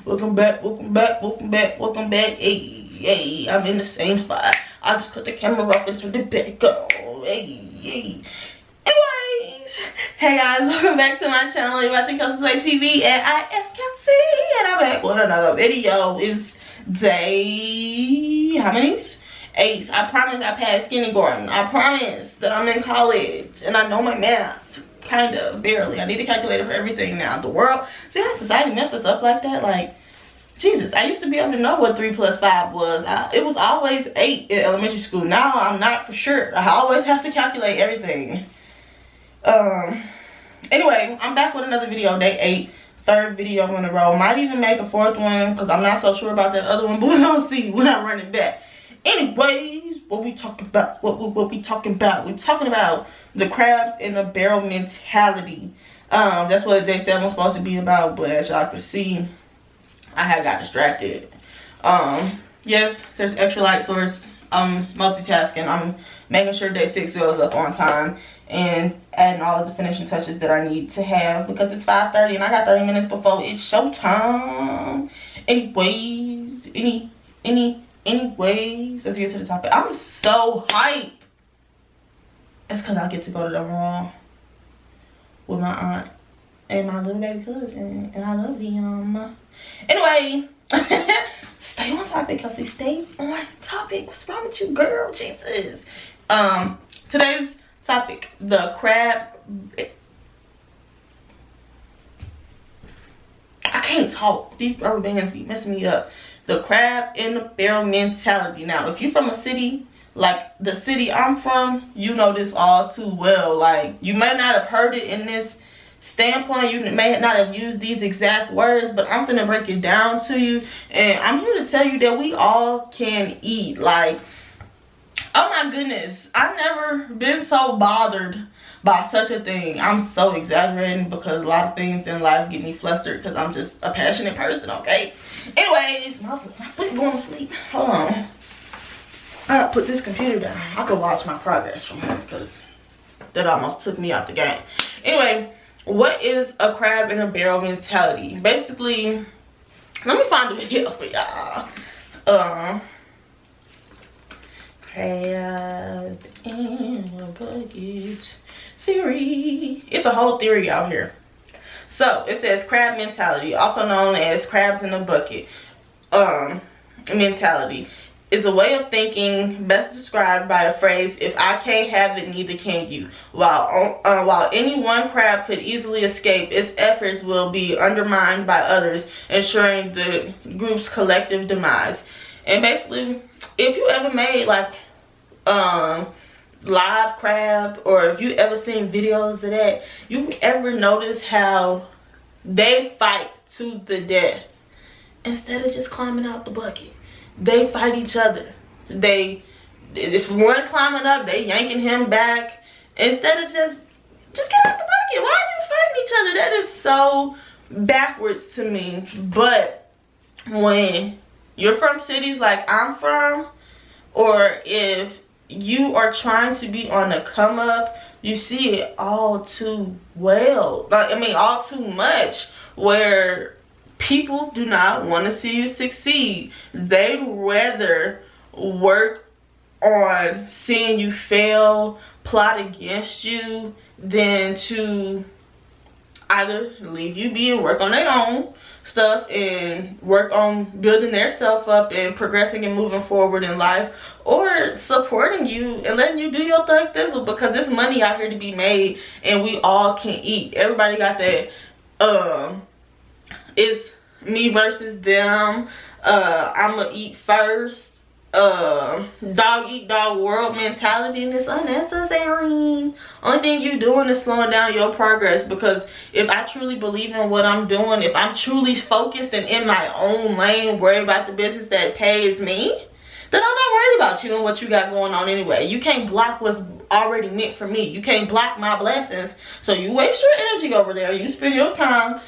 Welcome back, welcome back, welcome back, welcome back. Hey, hey, I'm in the same spot. I just cut the camera off and turned it back on. Hey, hey. Anyways, hey guys, welcome back to my channel. You're watching Kel-Sei TV, and I am Kel-Sei, and I'm back with another video. It's day, how many? 8. I promise I passed kindergarten. I promise that I'm in college, and I know my math. Kind of, barely. I need a calculator for everything now. The world, see how society messes us up like that? Like, Jesus, I used to be able to know what 3 plus 5 was. It was always 8 in elementary school. Now I'm not for sure. I always have to calculate everything. Anyway, I'm back with another video, day 8. 3rd video in a row. Might even make a 4th one because I'm not so sure about that other one, but we're gonna see when I run it back. Anyways, what we talking about? What we talking about? We talking about the crabs in the barrel mentality. That's what day 7 was supposed to be about, but as y'all can see, I had got distracted. Yes, there's extra light source. I'm multitasking. I'm making sure day 6 goes up on time and adding all of the finishing touches that I need to have because it's 5:30 and I got 30 minutes before it's showtime. Anyways, anyways, let's get to the topic. I'm so hyped. It's because I get to go to the mall with my aunt and my little baby cousin, and I love him. Anyway, stay on topic, Kelsey. Stay on topic. What's wrong with you, girl? Jesus. Today's topic: the crab. I can't talk. These rubber bands be messing me up. The crab in the barrel mentality. Now, if you're from a city like the city I'm from, you know this all too well. Like, you may not have heard it in this standpoint, you may not have used these exact words, but I'm gonna break it down to you, and I'm here to tell you that we all can eat. Like, oh my goodness, I've never been so bothered by such a thing. I'm so exaggerating because a lot of things in life get me flustered because I'm just a passionate person, okay? Anyways, my foot going to sleep. Hold on. I gotta put this computer down. I could watch my progress from here because that almost took me out the game. Anyway, what is a crab in a barrel mentality? Basically, let me find a video for y'all. Crab in a bucket theory. It's a whole theory out here. So it says crab mentality, also known as crabs in a bucket mentality, is a way of thinking best described by a phrase, if I can't have it, neither can you. While any one crab could easily escape, its efforts will be undermined by others, ensuring the group's collective demise. And basically, if you ever made like live crab, or if you ever seen videos of that, you ever notice how they fight to the death instead of just climbing out the bucket? They fight each other. If one climbing up, they yanking him back instead of just get out the bucket. Why are you fighting each other? That is so backwards to me. But when you're from cities like I'm from, or if you are trying to be on the come up, you see it all too well. Like, I mean, all too much, where people do not want to see you succeed. They'd rather work on seeing you fail, plot against you, than to either leave you be and work on their own stuff and work on building their self up and progressing and moving forward in life, or supporting you and letting you do your thug thizzle, because there's money out here to be made and we all can eat. Everybody got that it's me versus them, I'ma eat first, dog eat dog world mentality, and it's unnecessary. Only thing you doing is slowing down your progress, because if I truly believe in what I'm doing, if I'm truly focused and in my own lane, worried about the business that pays me, then I'm not worried about you and what you got going on anyway. You can't block what's already meant for me. You can't block my blessings. So you waste your energy over there. You spend your time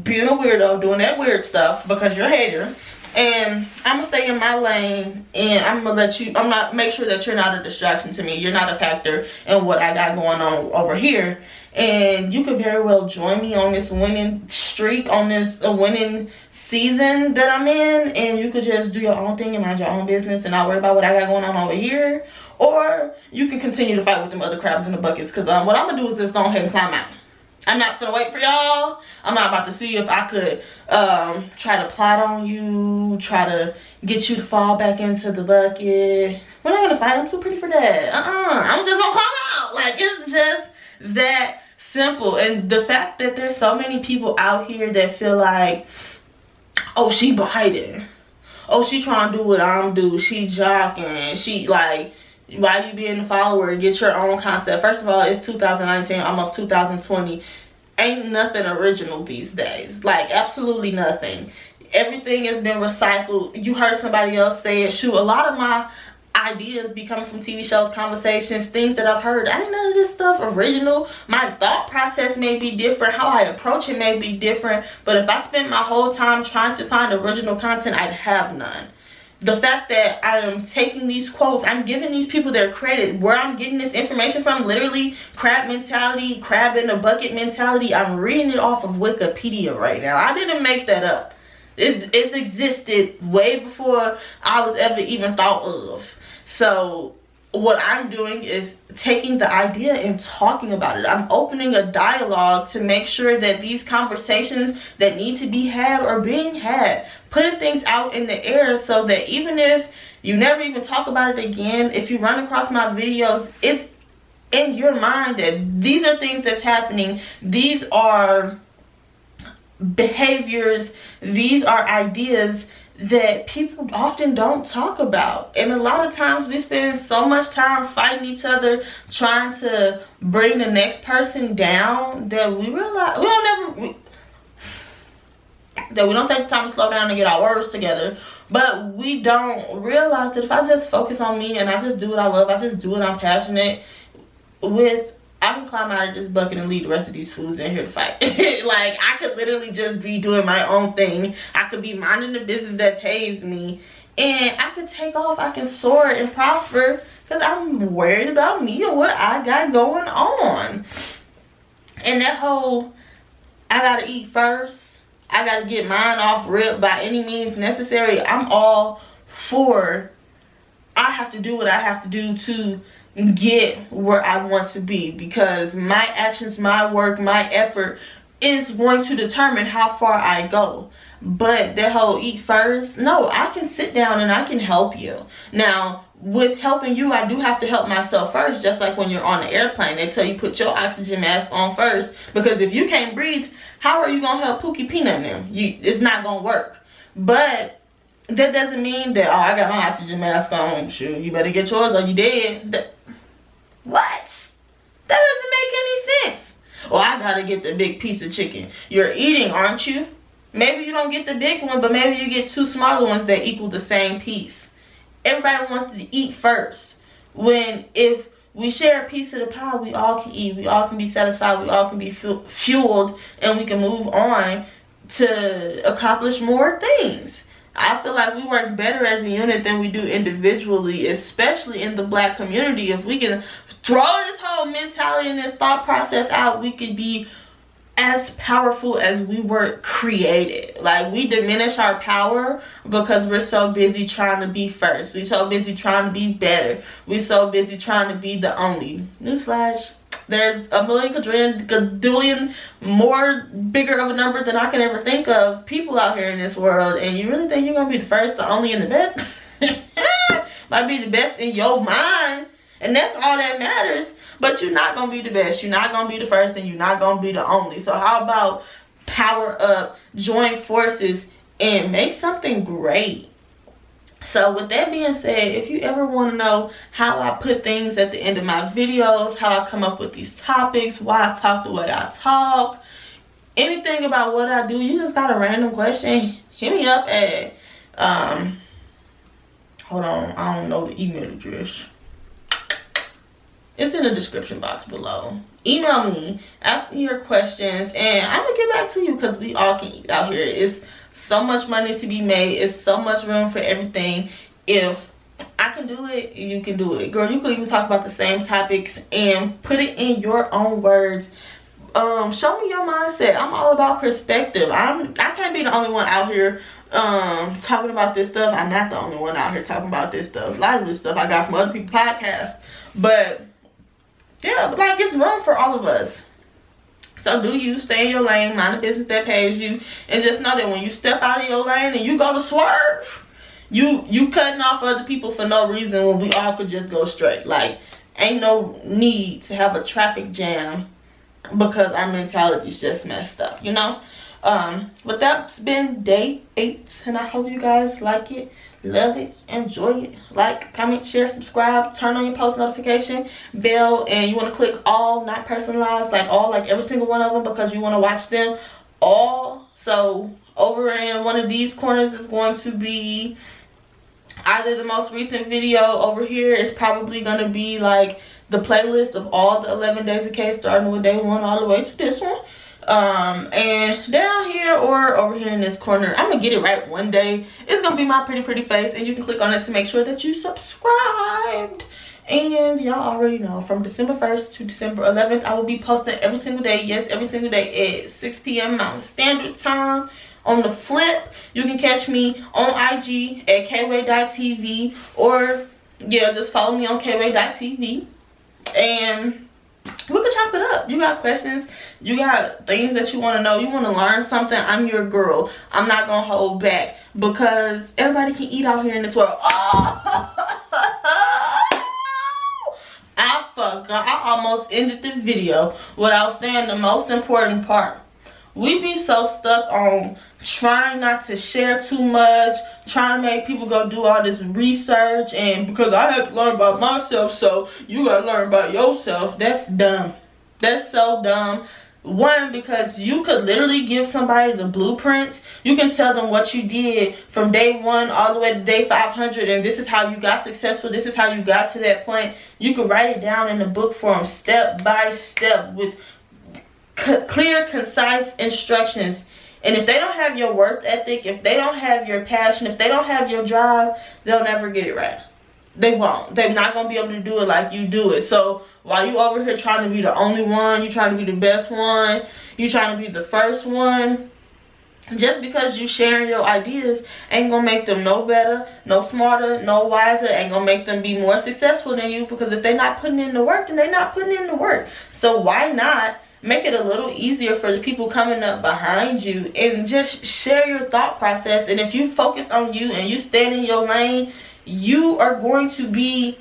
being a weirdo, doing that weird stuff because you're a hater. And I'm gonna stay in my lane, and I'm gonna let you, make sure that you're not a distraction to me. You're not a factor in what I got going on over here. And you could very well join me on this winning streak, on this winning season that I'm in, and you could just do your own thing and mind your own business and not worry about what I got going on over here. Or you can continue to fight with them other crabs in the buckets, because what I'm gonna do is just go ahead and climb out. I'm not gonna wait for y'all. I'm not about to see if I could try to plot on you, try to get you to fall back into the bucket. We're not gonna fight. I'm too pretty for that. I'm just gonna climb out. Like, it's just that simple. And the fact that there's so many people out here that feel like, oh, she biting, oh, she trying to do what I'm do, she jogging, she like, why you being a follower? Get your own concept. First of all, it's 2019, almost 2020. Ain't nothing original these days. Like, absolutely nothing. Everything has been recycled. You heard somebody else say it. Shoot, a lot of my ideas be coming from TV shows, conversations, things that I've heard. Ain't none of this stuff original. My thought process may be different. How I approach it may be different. But if I spent my whole time trying to find original content, I'd have none. The fact that I am taking these quotes, I'm giving these people their credit. Where I'm getting this information from, literally crab mentality, crab in a bucket mentality, I'm reading it off of Wikipedia right now. I didn't make that up. It's existed way before I was ever even thought of. So what I'm doing is taking the idea and talking about it. I'm opening a dialogue to make sure that these conversations that need to be had are being had. Putting things out in the air so that even if you never even talk about it again, if you run across my videos, it's in your mind that these are things that's happening. These are behaviors. These are ideas that people often don't talk about. And a lot of times we spend so much time fighting each other, trying to bring the next person down, that we realize we don't take the time to slow down and get our words together. But we don't realize that if I just focus on me and I just do what I love, I just do what I'm passionate with, I can climb out of this bucket and leave the rest of these fools in here to fight. Like, I could literally just be doing my own thing. I could be minding the business that pays me. And I could take off. I can soar and prosper because I'm worried about me and what I got going on. And that whole, I gotta eat first, I gotta get mine off rip by any means necessary, I'm all for, I have to do what I have to do to get where I want to be, because my actions, my work, my effort is going to determine how far I go. But that whole eat first, no, I can sit down and I can help you. Now, with helping you, I do have to help myself first. Just like when you're on an airplane, they tell you put your oxygen mask on first, because if you can't breathe, how are you gonna help Pookie Peanut and them? It's not gonna work. But that doesn't mean that, oh, I got my oxygen mask on, shoot, you better get yours or you dead. What? That doesn't make any sense. Well, I gotta get the big piece of chicken. You're eating, aren't you? Maybe you don't get the big one, but maybe you get two smaller ones that equal the same piece. Everybody wants to eat first. When if we share a piece of the pie, we all can eat. We all can be satisfied. We all can be fueled, and we can move on to accomplish more things. I feel like we work better as a unit than we do individually, especially in the Black community. If we can throw this whole mentality and this thought process out, we could be as powerful as we were created. Like, we diminish our power because we're so busy trying to be first. We're so busy trying to be better. We're so busy trying to be the only. Newsflash, there's a million, gadillion, more bigger of a number than I can ever think of people out here in this world. And you really think you're gonna be the first, the only, and the best? Might be the best in your mind, and that's all that matters. But you're not gonna be the best, you're not gonna be the first, and you're not gonna be the only. So how about power up, join forces, and make something great? So with that being said, if you ever want to know how I put things at the end of my videos, how I come up with these topics, why I talk the way I talk, anything about what I do, you just got a random question, hit me up at hold on, I don't know the email address. It's in the description box below. Email me, ask me your questions, and I'm gonna get back to you, because we all can eat out here. It's so much money to be made. It's so much room for everything. If I can do it, you can do it. Girl, you could even talk about the same topics and put it in your own words. show me your mindset. I'm all about perspective. I can't be the only one out here talking about this stuff. I'm not the only one out here talking about this stuff. A lot of this stuff I got from other people's podcasts. But yeah, like, it's room for all of us. So do you stay in your lane, mind the business that pays you, and just know that when you step out of your lane and you go to swerve, you cutting off other people for no reason when we all could just go straight. Like, ain't no need to have a traffic jam because our mentality is just messed up, you know. But that's been day 8, and I hope you guys like it, love it, enjoy it. Like, comment, share, subscribe, turn on your post notification bell, and you want to click all, not personalized, like all, like every single one of them, because you want to watch them all. So over in one of these corners is going to be either the most recent video. Over here is probably going to be like the playlist of all the 11 days of K, starting with day 1 all the way to this one. And down here or over here in this corner, I'm gonna get it right one day, it's gonna be my pretty face, and you can click on it to make sure that you subscribed. And y'all already know, from December 1st to December 11th, I will be posting every single day. Yes, every single day at 6 p.m. Mountain Standard Time. On the flip, you can catch me on IG at kway.tv, or yeah, just follow me on kway.tv, and we can chop it up. You got questions, you got things that you want to know, you want to learn something, I'm your girl. I'm not gonna hold back, because everybody can eat out here in this world. Oh! I almost ended the video without saying the most important part. We be so stuck on trying not to share too much, trying to make people go do all this research, and because I have to learn about myself, so you gotta learn about yourself. That's dumb. That's so dumb. One, because you could literally give somebody the blueprints. You can tell them what you did from day 1 all the way to day 500, and this is how you got successful, this is how you got to that point. You could write it down in the book form, step by step, with clear, concise instructions. And if they don't have your work ethic, if they don't have your passion, if they don't have your drive, they'll never get it right. They won't. They're not going to be able to do it like you do it. So while you over here trying to be the only one, you trying to be the best one, you trying to be the first one, just because you sharing your ideas ain't going to make them no better, no smarter, no wiser, ain't going to make them be more successful than you, because if they're not putting in the work, then they're not putting in the work. So why not make it a little easier for the people coming up behind you and just share your thought process? And if you focus on you and you stay in your lane, you are going to be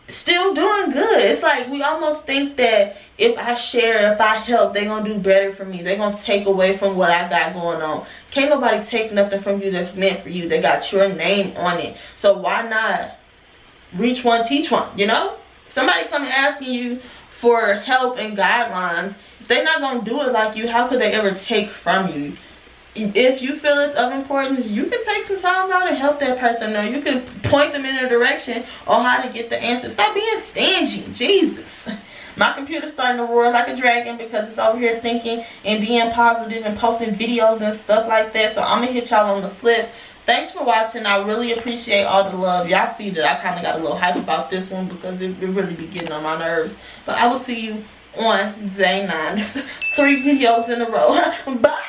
still doing good. It's like we almost think that if I share, if I help, they're going to do better for me. They're going to take away from what I got going on. Can't nobody take nothing from you that's meant for you. They got your name on it. So why not reach one, teach one, you know? Somebody come asking you for help and guidelines, if they're not going to do it like you, how could they ever take from you? If you feel it's of importance, you can take some time out and help that person know. You can point them in a direction on how to get the answer. Stop being stingy. Jesus. My computer's starting to roar like a dragon because it's over here thinking and being positive and posting videos and stuff like that. So I'm going to hit y'all on the flip. Thanks for watching. I really appreciate all the love. Y'all see that I kind of got a little hype about this one because it really be getting on my nerves. But I will see you on day 9. 3 videos in a row. Bye.